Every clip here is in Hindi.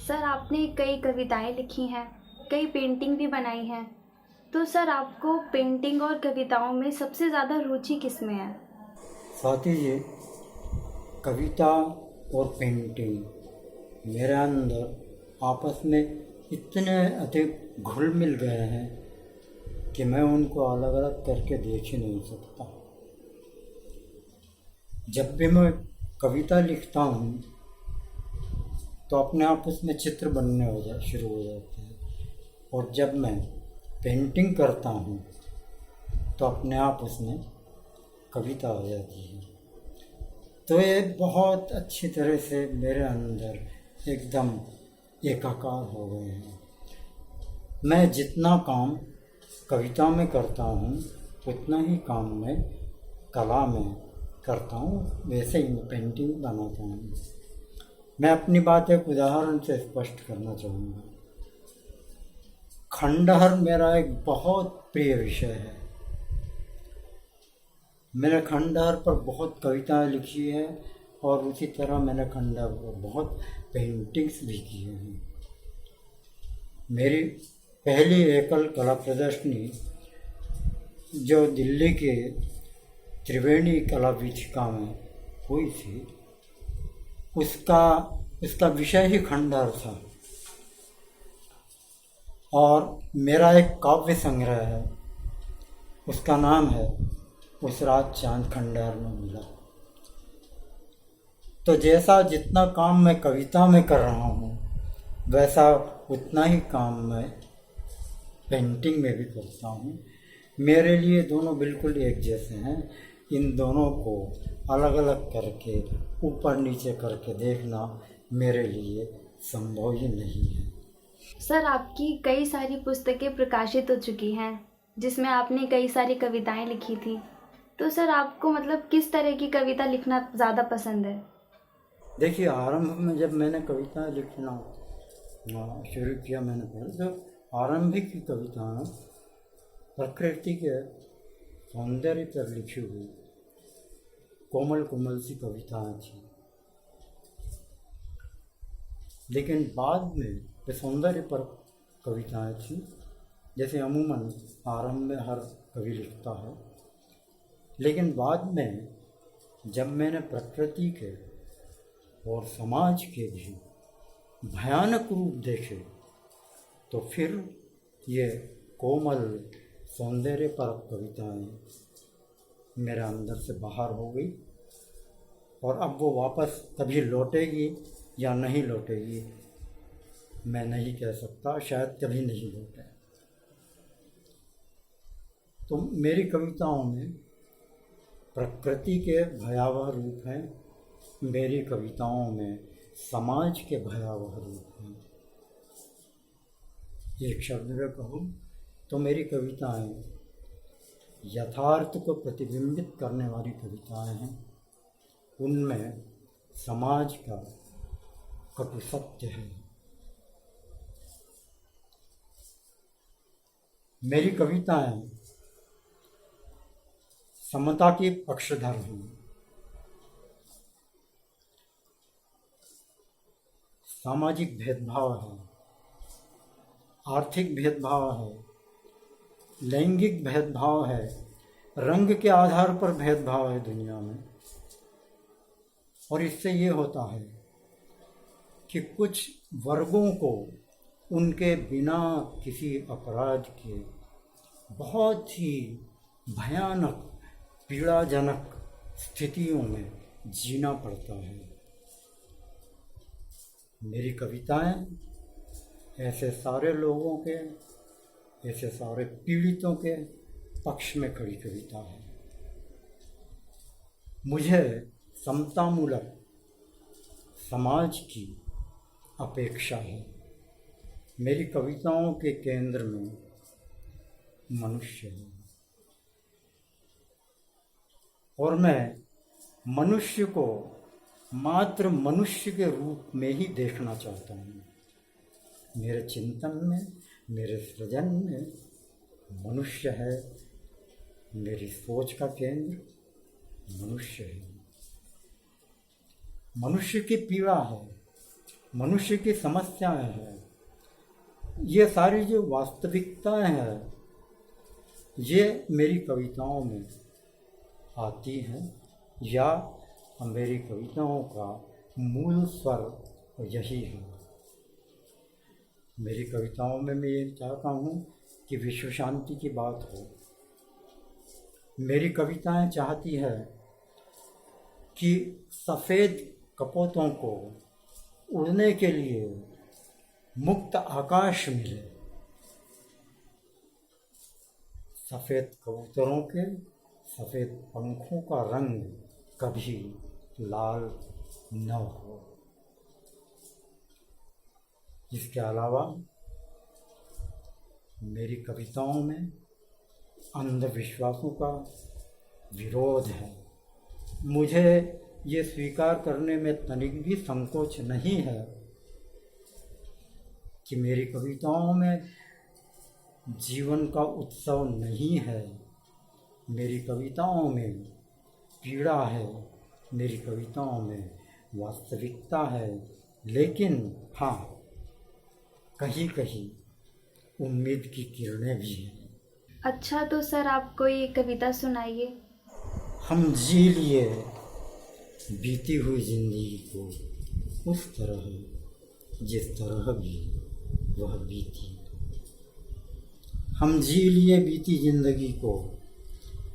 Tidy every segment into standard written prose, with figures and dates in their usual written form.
सर, आपने कई कविताएं लिखी हैं, कई पेंटिंग भी बनाई हैं। तो सर, आपको पेंटिंग और कविताओं में सबसे ज़्यादा रुचि किस में है? साथी जी, कविता और पेंटिंग मेरे अंदर आपस में इतने अधिक घुल मिल गए हैं कि मैं उनको अलग अलग करके देख ही नहीं सकता। जब भी मैं कविता लिखता हूँ तो अपने आप उसमें चित्र बनने शुरू हो जाते हैं, और जब मैं पेंटिंग करता हूँ तो अपने आप उसमें कविता आ जाती है। तो ये बहुत अच्छी तरह से मेरे अंदर एकदम एकाकार हो गए हैं। मैं जितना काम कविता में करता हूँ उतना ही काम मैं कला में करता हूँ, वैसे ही मैं पेंटिंग बनाता हूँ। मैं अपनी बात एक उदाहरण से स्पष्ट करना चाहूँगा। खंडहर मेरा एक बहुत प्रिय विषय है। मैंने खंडहर पर बहुत कविताएं लिखी है और उसी तरह मैंने खंडहर पर बहुत पेंटिंग्स भी की हैं। मेरी पहली एकल कला प्रदर्शनी जो दिल्ली के त्रिवेणी कला वीथिका में हुई थी, उसका विषय ही खंडहर था। और मेरा एक काव्य संग्रह है, उसका नाम है उस रात चांद खंडहर में मिला। तो जैसा जितना काम मैं कविता में कर रहा हूँ वैसा उतना ही काम मैं पेंटिंग में भी करता हूँ। मेरे लिए दोनों बिल्कुल एक जैसे हैं। इन दोनों को अलग अलग करके ऊपर नीचे करके देखना मेरे लिए संभव ही नहीं है। सर, आपकी कई सारी पुस्तकें प्रकाशित हो चुकी हैं जिसमें आपने कई सारी कविताएं लिखी थी। तो सर, आपको मतलब किस तरह की कविता लिखना ज़्यादा पसंद है? देखिए, आरंभ में जब मैंने कविता लिखना शुरू किया, मैंने पहले तो आरंभिक की कविताएं प्रकृति के सौंदर्य पर लिखी हुई कोमल कोमल सी कविताएं थी। लेकिन बाद में वे सौंदर्य पर कविताएं थी, जैसे अमूमन आरंभ में हर कवि लिखता है। लेकिन बाद में जब मैंने प्रकृति के और समाज के भी भयानक रूप देखे तो फिर ये कोमल सौंदर्य पर कविताएं मेरे अंदर से बाहर हो गई, और अब वो वापस कभी लौटेगी या नहीं लौटेगी मैं नहीं कह सकता, शायद कभी नहीं लौटे। तो मेरी कविताओं में प्रकृति के भयावह रूप हैं, मेरी कविताओं में समाज के भयावह रूप हैं। एक शब्द में कहूँ तो मेरी कविताएं यथार्थ को प्रतिबिंबित करने वाली कविताएं हैं। उनमें समाज का कटु सत्य है। मेरी कविताएं समता की पक्षधर हैं। सामाजिक भेदभाव है, आर्थिक भेदभाव है, लैंगिक भेदभाव है, रंग के आधार पर भेदभाव है दुनिया में। और इससे ये होता है कि कुछ वर्गों को उनके बिना किसी अपराध के बहुत ही भयानक पीड़ाजनक स्थितियों में जीना पड़ता है। मेरी कविताएं ऐसे सारे लोगों के, ऐसे सारे पीड़ितों के पक्ष में खड़ी कविता है। मुझे समतामूलक समाज की अपेक्षा है। मेरी कविताओं के केंद्र में मनुष्य है और मैं मनुष्य को मात्र मनुष्य के रूप में ही देखना चाहता हूँ। मेरे चिंतन में, मेरे सृजन में मनुष्य है। मेरी सोच का केंद्र मनुष्य है। मनुष्य की पीड़ा है, मनुष्य की समस्याएं हैं। ये सारी जो वास्तविकताएं हैं, ये मेरी कविताओं में आती हैं या मेरी कविताओं का मूल स्वर यही है। मेरी कविताओं में मैं ये चाहता हूँ कि विश्व शांति की बात हो। मेरी कविताएं चाहती है कि सफ़ेद कपोतों को उड़ने के लिए मुक्त आकाश मिले। सफ़ेद कबूतरों के सफ़ेद पंखों का रंग कभी लाल न हो। इसके अलावा मेरी कविताओं में अंधविश्वासों का विरोध है। मुझे ये स्वीकार करने में तनिक भी संकोच नहीं है कि मेरी कविताओं में जीवन का उत्सव नहीं है। मेरी कविताओं में पीड़ा है, मेरी कविताओं में वास्तविकता है, लेकिन हाँ, कहीं कहीं उम्मीद की किरणें भी हैं। अच्छा, तो सर आप कोई कविता सुनाइए। हम जी लिए बीती हुई जिंदगी को उस तरह जिस तरह भी वह बीती। हम जी लिए बीती जिंदगी को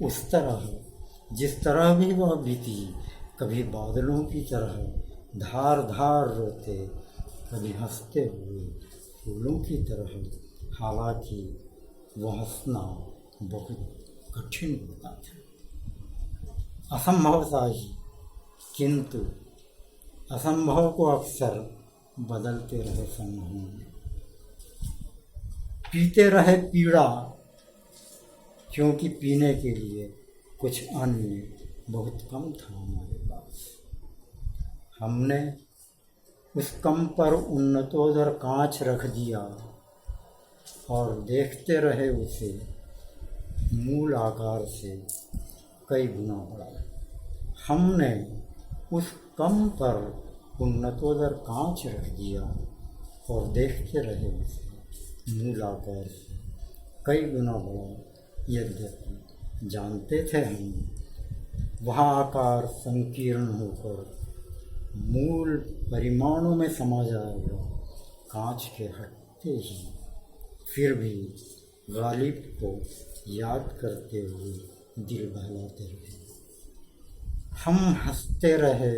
उस तरह जिस तरह भी वह बीती। कभी बादलों की तरह धार धार रोते, कभी हंसते हुए फूलों की तरह। हालांकि वह हंसना बहुत कठिन होता था, असंभव सा ही, किंतु असंभव को अक्सर बदलते रहे समूह। पीते रहे पीड़ा, क्योंकि पीने के लिए कुछ अन्य बहुत कम था हमारे पास। हमने उस कम पर उन्नतोदर कांच रख दिया और देखते रहे उसे मूल आकार से कई गुना बड़ा। हमने उस कम पर उन्नतोदर कांच रख दिया और देखते रहे उसे मूल आकार से कई गुना बड़ा। यद्यपि जानते थे हम वह आकार संकीर्ण होकर मूल परिमाणों में समा जाएगा कांच के हटते ही, फिर भी गालिब को याद करते हुए दिल बहलाते रहे। हम हंसते रहे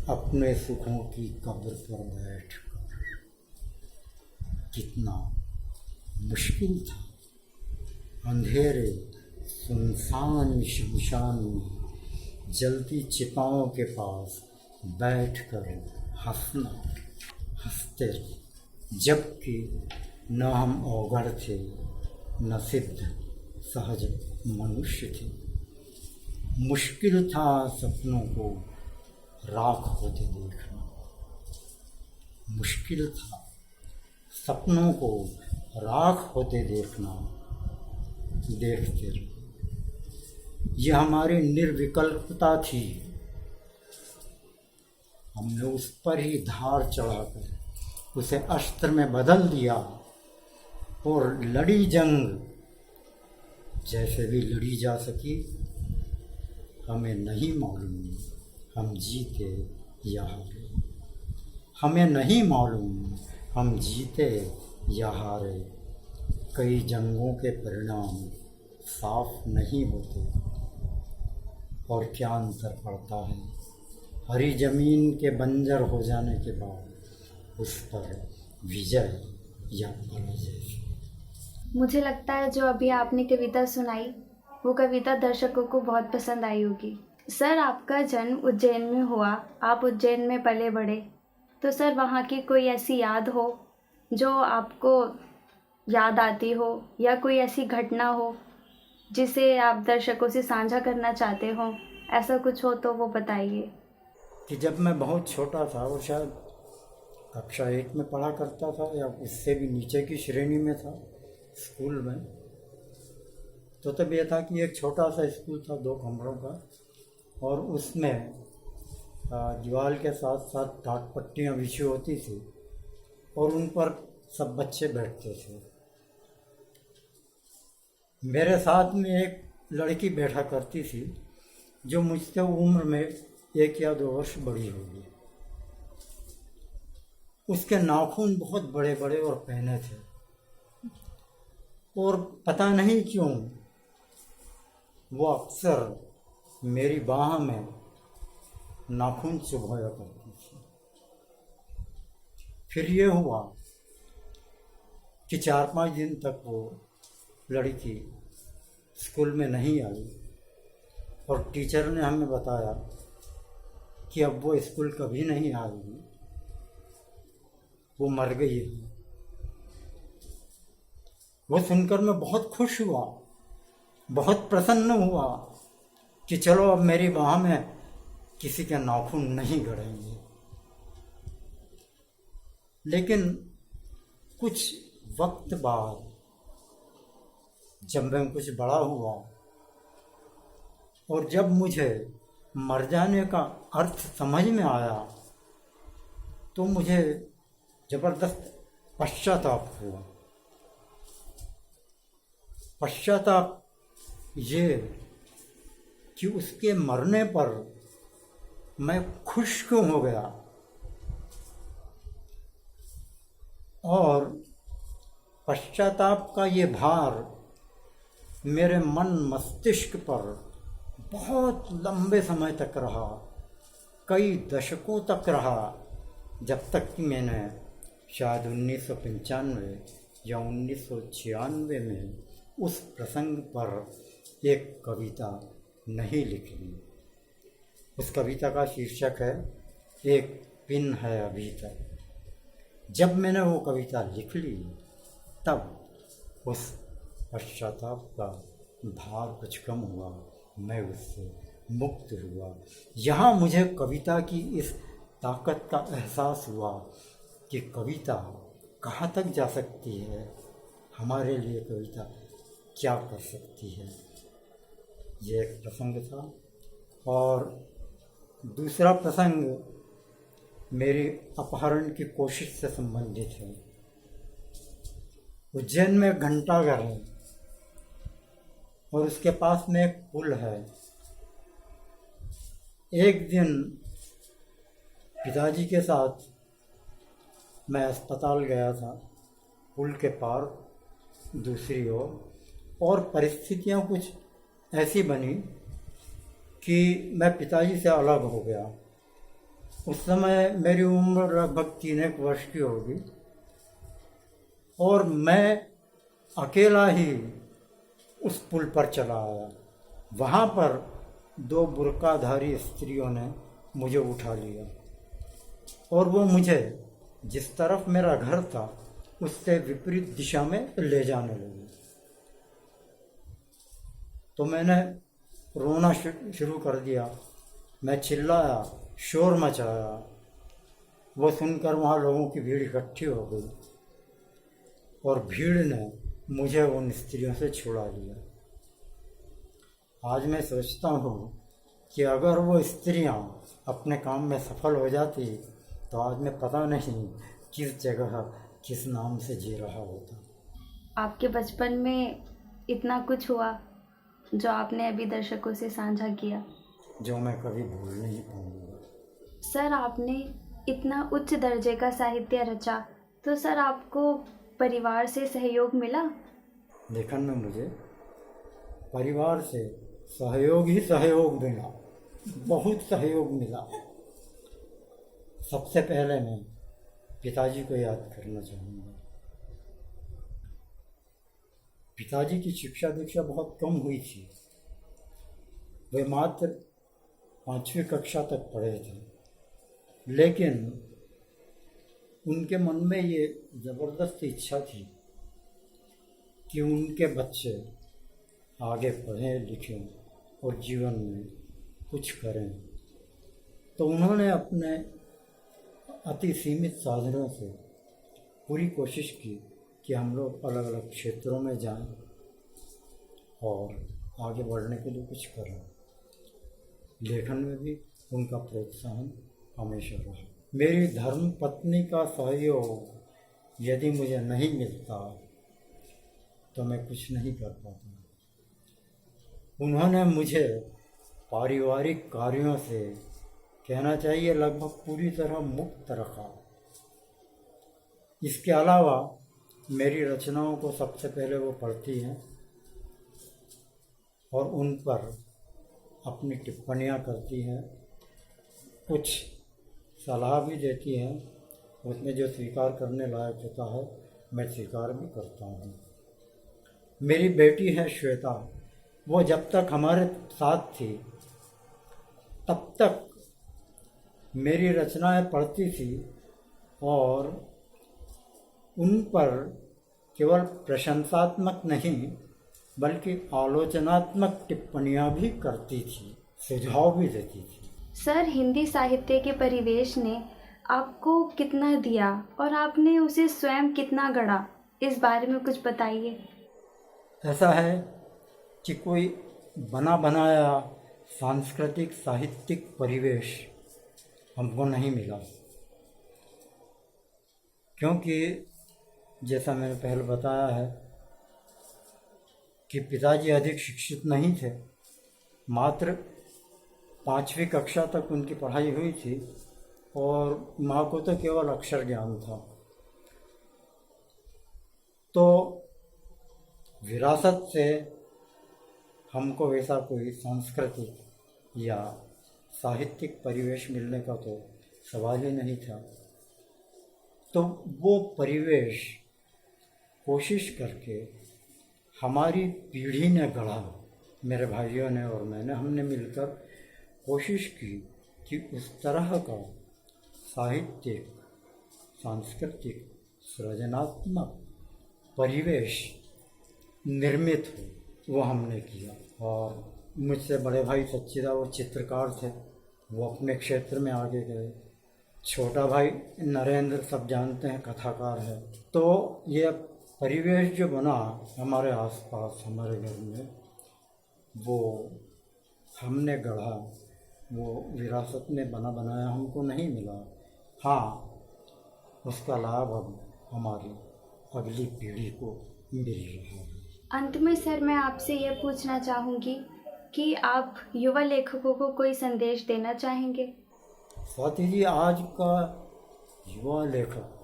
अपने सुखों की कब्र पर बैठकर। कितना मुश्किल था अंधेरे सुनसान शमशान में जलती चिताओं के पास बैठकर हंसना। हंसते रहे, जबकि न हम अवगढ़ थे, न सिद्ध सहज मनुष्य थे। मुश्किल था सपनों को राख होते देखना। मुश्किल था सपनों को राख होते देखना। देखते रहे, यह हमारी निर्विकल्पता थी। हमने उस पर ही धार चढ़ाकर उसे अस्त्र में बदल दिया और लड़ी जंग। जैसे भी लड़ी जा सकी, हमें नहीं मालूम हम जीते या हारे। हमें नहीं मालूम हम जीते या हारे। कई जंगों के परिणाम साफ नहीं होते, और क्या अंतर पड़ता है हरी जमीन के बंजर हो जाने के बाद उस पर विजय या पराजय। मुझे लगता है जो अभी आपने कविता सुनाई वो कविता दर्शकों को बहुत पसंद आई होगी। सर, आपका जन्म उज्जैन में हुआ, आप उज्जैन में पले बढ़े, तो सर वहाँ की कोई ऐसी याद हो जो आपको याद आती हो, या कोई ऐसी घटना हो जिसे आप दर्शकों से साझा करना चाहते हो, ऐसा कुछ हो तो वो बताइए। कि जब मैं बहुत छोटा था और शायद कक्षा 1 में पढ़ा करता था या उससे भी नीचे की श्रेणी में था स्कूल में, तो तब यह था कि एक छोटा सा स्कूल था 2 कमरों का, और उसमें दीवार के साथ साथ टाट पट्टियाँ बिछी होती थी और उन पर सब बच्चे बैठते थे। मेरे साथ में एक लड़की बैठा करती थी जो मुझसे उम्र में 1 या 2 वर्ष बड़ी होगी। उसके नाखून बहुत बड़े बड़े और पहने थे, और पता नहीं क्यों वो अक्सर मेरी बाह में नाखून चुभाया करती थी। फिर ये हुआ कि 4-5 दिन तक वो लड़की स्कूल में नहीं आई और टीचर ने हमें बताया कि अब वो स्कूल कभी नहीं आएगी, वो मर गई है। वो सुनकर मैं बहुत खुश हुआ, बहुत प्रसन्न हुआ कि चलो अब मेरी बाह में किसी के नाखून नहीं गड़ेंगे। लेकिन कुछ वक्त बाद जब मैं कुछ बड़ा हुआ और जब मुझे मर जाने का अर्थ समझ में आया, तो मुझे जबरदस्त पश्चाताप हुआ। पश्चाताप ये कि उसके मरने पर मैं खुश क्यों हो गया, और पश्चाताप का ये भार मेरे मन मस्तिष्क पर बहुत लंबे समय तक रहा, कई दशकों तक रहा, जब तक कि मैंने शायद 1995 या 1996 में उस प्रसंग पर एक कविता नहीं लिखी। उस कविता का शीर्षक है एक पिन है अभी तक। जब मैंने वो कविता लिख ली तब उस पश्चाताप का भार कुछ कम हुआ, मैं उससे मुक्त हुआ। यहाँ मुझे कविता की इस ताकत का एहसास हुआ कि कविता कहाँ तक जा सकती है, हमारे लिए कविता क्या कर सकती है। ये एक प्रसंग था। और दूसरा प्रसंग मेरी अपहरण की कोशिश से संबंधित है। उज्जैन में घंटाघर है और उसके पास में एक पुल है। एक दिन पिताजी के साथ मैं अस्पताल गया था, पुल के पार दूसरी ओर, और परिस्थितियां कुछ ऐसी बनी कि मैं पिताजी से अलग हो गया। उस समय मेरी उम्र लगभग 3-1 वर्ष की होगी और मैं अकेला ही उस पुल पर चला आया। वहाँ पर 2 बुर्काधारी स्त्रियों ने मुझे उठा लिया और वो मुझे जिस तरफ मेरा घर था उससे विपरीत दिशा में ले जाने लगी। तो मैंने रोना शुरू कर दिया। मैं चिल्लाया, शोर मचाया। वो सुनकर वहाँ लोगों की भीड़ इकट्ठी हो गई और भीड़ ने मुझे उन स्त्रियों से छुड़ा लिया। आज मैं सोचता हूँ कि अगर वो स्त्रियाँ अपने काम में सफल हो जाती तो आज मैं पता नहीं किस जगह किस नाम से जी रहा होता। आपके बचपन में इतना कुछ हुआ जो आपने अभी दर्शकों से साझा किया, जो मैं कभी भूल नहीं पाऊंगा। सर, आपने इतना उच्च दर्जे का साहित्य रचा, तो सर आपको परिवार से सहयोग मिला? लेखन में मुझे परिवार से सहयोग ही सहयोग मिला, बहुत सहयोग मिला। सबसे पहले मैं पिताजी को याद करना चाहूँगा। पिताजी की शिक्षा दीक्षा बहुत कम हुई थी, वे मात्र 5वीं कक्षा तक पढ़े थे, लेकिन उनके मन में ये ज़बरदस्त इच्छा थी कि उनके बच्चे आगे पढ़ें लिखें और जीवन में कुछ करें। तो उन्होंने अपने अति सीमित साधनों से पूरी कोशिश की कि हम लोग अलग अलग क्षेत्रों में जाएं और आगे बढ़ने के लिए कुछ करें। लेखन में भी उनका प्रोत्साहन हमेशा रहा। मेरी धर्म पत्नी का सहयोग यदि मुझे नहीं मिलता तो मैं कुछ नहीं कर पाता। उन्होंने मुझे पारिवारिक कार्यों से, कहना चाहिए, लगभग पूरी तरह मुक्त रखा। इसके अलावा मेरी रचनाओं को सबसे पहले वो पढ़ती हैं और उन पर अपनी टिप्पणियाँ करती हैं, कुछ सलाह भी देती हैं। उसमें जो स्वीकार करने लायक होता है मैं स्वीकार भी करता हूँ। मेरी बेटी है श्वेता, वो जब तक हमारे साथ थी तब तक मेरी रचनाएं पढ़ती थी और उन पर केवल प्रशंसात्मक नहीं बल्कि आलोचनात्मक टिप्पणियां भी करती थी, सुझाव भी देती थी। सर, हिंदी साहित्य के परिवेश ने आपको कितना दिया और आपने उसे स्वयं कितना गढ़ा, इस बारे में कुछ बताइए। ऐसा है कि कोई बना बनाया सांस्कृतिक साहित्यिक परिवेश हमको नहीं मिला, क्योंकि जैसा मैंने पहले बताया है कि पिताजी अधिक शिक्षित नहीं थे, मात्र 5वीं कक्षा तक उनकी पढ़ाई हुई थी और माँ को तो केवल अक्षर ज्ञान था। तो विरासत से हमको वैसा कोई सांस्कृतिक या साहित्यिक परिवेश मिलने का तो सवाल ही नहीं था। तो वो परिवेश कोशिश करके हमारी पीढ़ी ने गढ़ा, मेरे भाइयों ने और मैंने, हमने मिलकर कोशिश की कि उस तरह का साहित्यिक, सांस्कृतिक, सृजनात्मक परिवेश निर्मित हो, वो हमने किया। और मुझसे बड़े भाई सच्चिदा वो चित्रकार थे, वो अपने क्षेत्र में आगे गए। छोटा भाई नरेंद्र, सब जानते हैं, कथाकार है। तो ये परिवेश जो बना हमारे आसपास, हमारे घर में, वो हमने गढ़ा, वो विरासत में बना बनाया हमको नहीं मिला। हाँ, उसका लाभ अब हमारी अगली पीढ़ी को मिल रहा है। अंत में सर, मैं आपसे ये पूछना चाहूँगी कि आप युवा लेखकों को कोई संदेश देना चाहेंगे? स्वाति जी, आज का युवा लेखक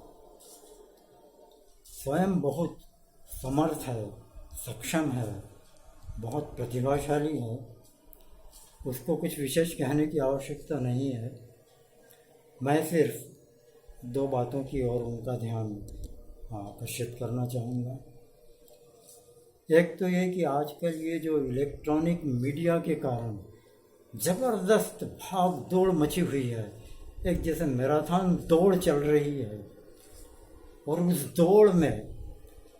स्वयं बहुत समर्थ है, सक्षम है, बहुत प्रतिभाशाली है। उसको कुछ विशेष कहने की आवश्यकता नहीं है। मैं सिर्फ 2 बातों की ओर उनका ध्यान आकर्षित करना चाहूँगा। एक तो ये कि आजकल ये जो इलेक्ट्रॉनिक मीडिया के कारण ज़बरदस्त भाग दौड़ मची हुई है, एक जैसे मैराथन दौड़ चल रही है और उस दौड़ में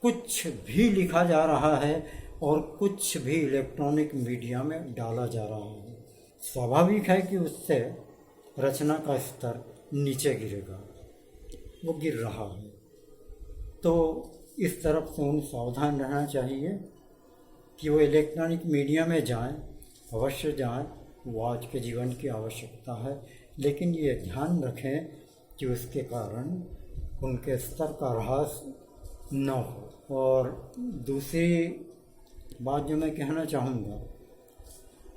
कुछ भी लिखा जा रहा है और कुछ भी इलेक्ट्रॉनिक मीडिया में डाला जा रहा है। स्वाभाविक है कि उससे रचना का स्तर नीचे गिरेगा, वो गिर रहा है। तो इस तरफ से उन्हें सावधान रहना चाहिए कि वो इलेक्ट्रॉनिक मीडिया में जाएं, अवश्य जाएं, वो आज के जीवन की आवश्यकता है, लेकिन ये ध्यान रखें कि उसके कारण उनके स्तर का ह्रास न हो। और दूसरी बात जो मैं कहना चाहूँगा,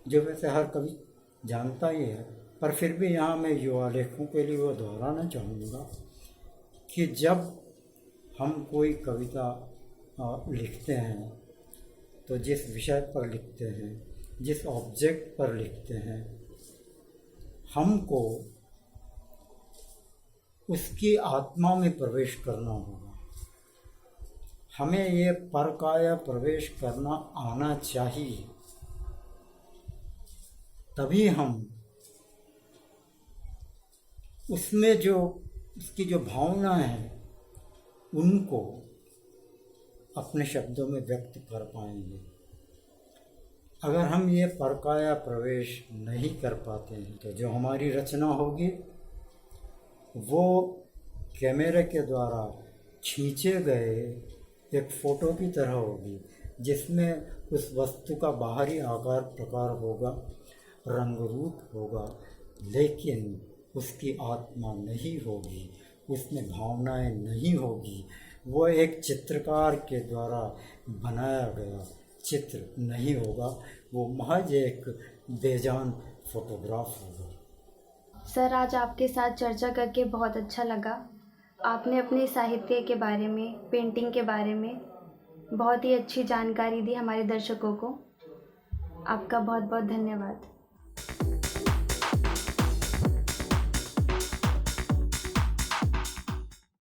जो वैसे हर कवि जानता ही है, पर फिर भी यहाँ मैं युवा लेखकों के लिए वो दोहराना चाहूँगा कि जब हम कोई कविता लिखते हैं तो जिस विषय पर लिखते हैं जिस ऑब्जेक्ट पर लिखते हैं हमको उसकी आत्मा में प्रवेश करना होगा। हमें ये परकाया प्रवेश करना आना चाहिए, तभी हम उसमें जो उसकी जो भावना है उनको अपने शब्दों में व्यक्त कर पाएंगे। अगर हम ये परकाया प्रवेश नहीं कर पाते हैं तो जो हमारी रचना होगी वो कैमरे के द्वारा खींचे गए एक फ़ोटो की तरह होगी, जिसमें उस वस्तु का बाहरी आकार प्रकार होगा, रंग रूप होगा, लेकिन उसकी आत्मा नहीं होगी, उसमें भावनाएं नहीं होगी। वो एक चित्रकार के द्वारा बनाया गया चित्र नहीं होगा, वो महज एक बेजान फोटोग्राफ होगा। सर, आज आपके साथ चर्चा करके बहुत अच्छा लगा। आपने अपने साहित्य के बारे में, पेंटिंग के बारे में बहुत ही अच्छी जानकारी दी हमारे दर्शकों को। आपका बहुत बहुत धन्यवाद।